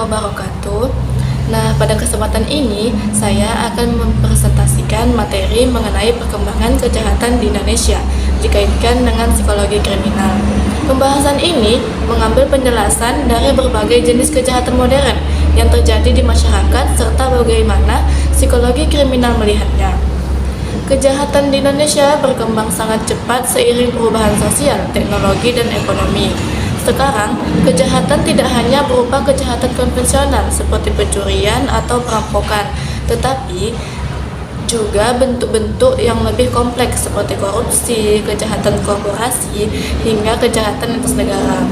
wabarakatuh. Nah, pada kesempatan ini saya akan mempresentasikan materi mengenai perkembangan kejahatan di Indonesia dikaitkan dengan psikologi kriminal. Pembahasan ini mengambil penjelasan dari berbagai jenis kejahatan modern yang terjadi di masyarakat serta bagaimana psikologi kriminal melihatnya. Kejahatan di Indonesia berkembang sangat cepat seiring perubahan sosial, teknologi, dan ekonomi. Sekarang, kejahatan tidak hanya berupa kejahatan konvensional seperti pencurian atau perampokan, tetapi juga bentuk-bentuk yang lebih kompleks seperti korupsi, kejahatan korporasi, hingga kejahatan lintas negara.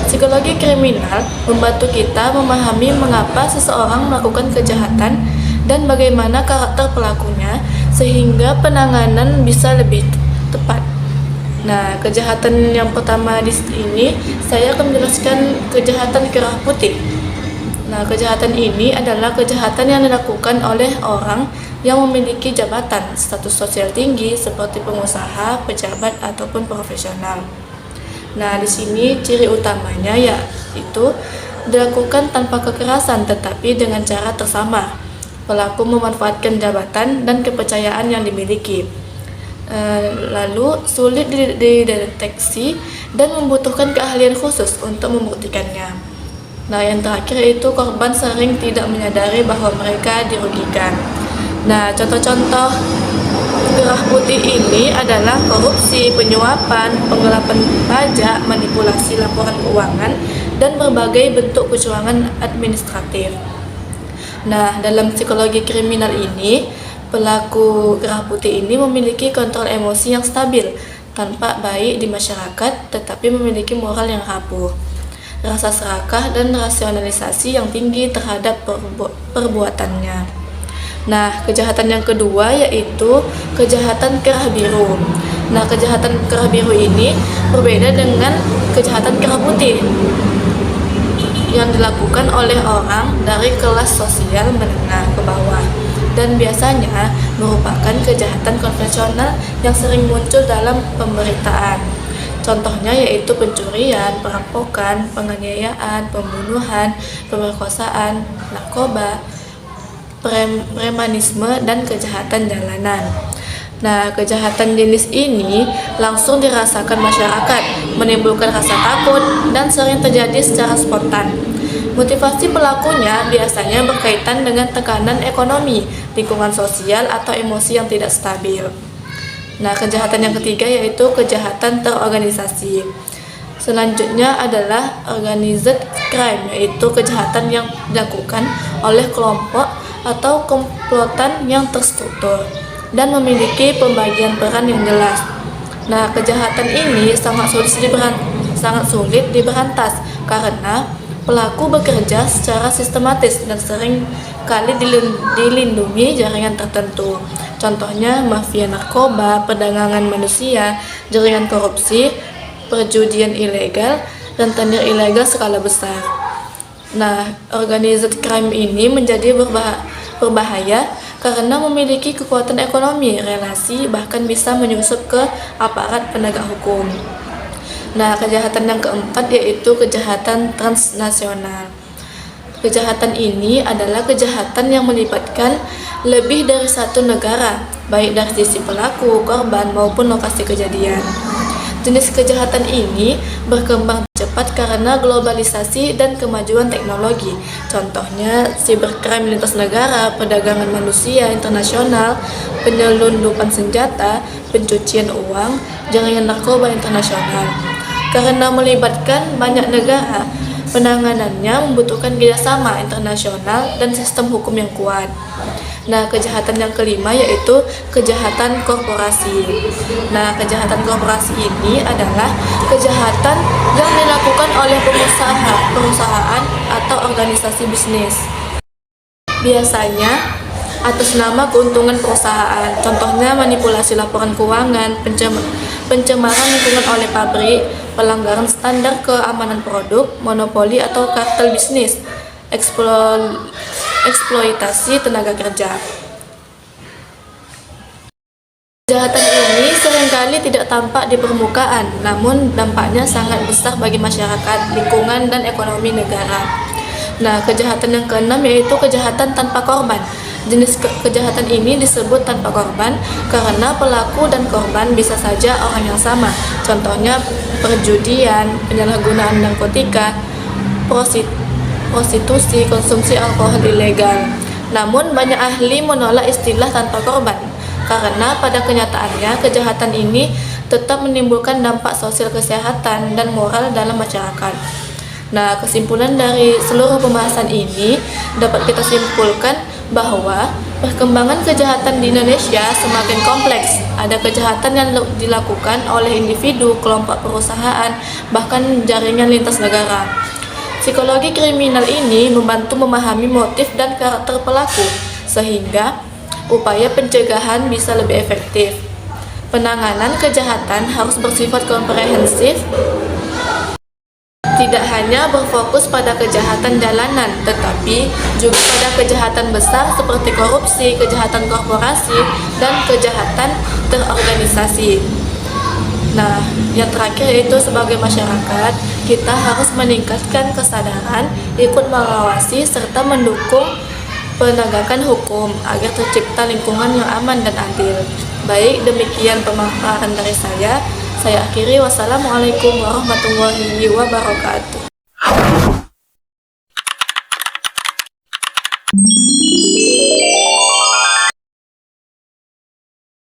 Psikologi kriminal membantu kita memahami mengapa seseorang melakukan kejahatan dan bagaimana karakter pelakunya sehingga penanganan bisa lebih tepat. Nah, kejahatan yang pertama di sini saya akan menjelaskan kejahatan kerah putih. Nah, kejahatan ini adalah kejahatan yang dilakukan oleh orang yang memiliki jabatan, status sosial tinggi seperti pengusaha, pejabat ataupun profesional. Nah, di sini ciri utamanya yaitu dilakukan tanpa kekerasan tetapi dengan cara tersamar. Pelaku memanfaatkan jabatan dan kepercayaan yang dimiliki. Lalu sulit dideteksi dan membutuhkan keahlian khusus untuk membuktikannya. Nah, yang terakhir yaitu korban sering tidak menyadari bahwa mereka dirugikan. Nah, contoh-contoh kerah putih ini adalah korupsi, penyuapan, penggelapan pajak, manipulasi laporan keuangan, dan berbagai bentuk kecurangan administratif. Nah, dalam psikologi kriminal ini, pelaku kerah putih ini memiliki kontrol emosi yang stabil, tampak baik di masyarakat, tetapi memiliki moral yang rapuh, rasa serakah dan rasionalisasi yang tinggi terhadap perbuatannya. Nah, kejahatan yang kedua yaitu kejahatan kerah biru. Nah, kejahatan kerah biru ini berbeda dengan kejahatan kerah putih yang dilakukan oleh orang dari kelas sosial menengah ke bawah dan biasanya merupakan kejahatan konvensional yang sering muncul dalam pemberitaan. Contohnya yaitu pencurian, perampokan, penganiayaan, pembunuhan, pemerkosaan, narkoba, premanisme, dan kejahatan jalanan. Nah, kejahatan jenis ini langsung dirasakan masyarakat, menimbulkan rasa takut, dan sering terjadi secara spontan. Motivasi pelakunya biasanya berkaitan dengan tekanan ekonomi, lingkungan sosial, atau emosi yang tidak stabil. Nah, kejahatan yang ketiga yaitu kejahatan terorganisasi. Selanjutnya adalah organized crime, yaitu kejahatan yang dilakukan oleh kelompok atau komplotan yang terstruktur dan memiliki pembagian peran yang jelas. Nah, kejahatan ini sangat sulit diberantas karena pelaku bekerja secara sistematis dan sering kali dilindungi jaringan tertentu. Contohnya mafia narkoba, perdagangan manusia, jaringan korupsi, perjudian ilegal, rentenir ilegal skala besar. Nah, organized crime ini menjadi berbahaya karena memiliki kekuatan ekonomi, relasi, bahkan bisa menyusup ke aparat penegak hukum. Nah, kejahatan yang keempat yaitu kejahatan transnasional. Kejahatan ini adalah kejahatan yang melibatkan lebih dari satu negara, baik dari sisi pelaku, korban, maupun lokasi kejadian. Jenis kejahatan ini berkembang cepat karena globalisasi dan kemajuan teknologi. Contohnya cybercrime lintas negara, perdagangan manusia internasional, penyelundupan senjata, pencucian uang, jaringan narkoba internasional. Karena melibatkan banyak negara, penanganannya membutuhkan kerjasama internasional dan sistem hukum yang kuat. Nah, kejahatan yang kelima yaitu kejahatan korporasi. Nah, kejahatan korporasi ini adalah kejahatan yang dilakukan oleh perusahaan atau organisasi bisnis. Biasanya atas nama keuntungan perusahaan, contohnya manipulasi laporan keuangan, pencemaran lingkungan oleh pabrik, pelanggaran standar keamanan produk, monopoli atau kartel bisnis, eksploitasi tenaga kerja. Kejahatan ini seringkali tidak tampak di permukaan, namun dampaknya sangat besar bagi masyarakat, lingkungan, dan ekonomi negara. Nah, kejahatan yang keenam yaitu kejahatan tanpa korban. Jenis kejahatan ini disebut tanpa korban karena pelaku dan korban bisa saja orang yang sama. Contohnya perjudian, penyalahgunaan narkotika, prostitusi, konsumsi alkohol ilegal. Namun banyak ahli menolak istilah tanpa korban karena pada kenyataannya kejahatan ini tetap menimbulkan dampak sosial, kesehatan, dan moral dalam masyarakat. Nah, kesimpulan dari seluruh pembahasan ini dapat kita simpulkan bahwa perkembangan kejahatan di Indonesia semakin kompleks. Ada kejahatan yang dilakukan oleh individu, kelompok perusahaan, bahkan jaringan lintas negara. Psikologi kriminal ini membantu memahami motif dan karakter pelaku, sehingga upaya pencegahan bisa lebih efektif. Penanganan kejahatan harus bersifat komprehensif, tidak hanya berfokus pada kejahatan jalanan, tetapi juga pada kejahatan besar seperti korupsi, kejahatan korporasi, dan kejahatan terorganisasi. Nah, yang terakhir yaitu sebagai masyarakat, kita harus meningkatkan kesadaran, ikut mengawasi, serta mendukung penegakan hukum agar tercipta lingkungan yang aman dan adil. Baik, demikian pemaparan dari saya. Saya akhiri, wassalamualaikum warahmatullahi wabarakatuh.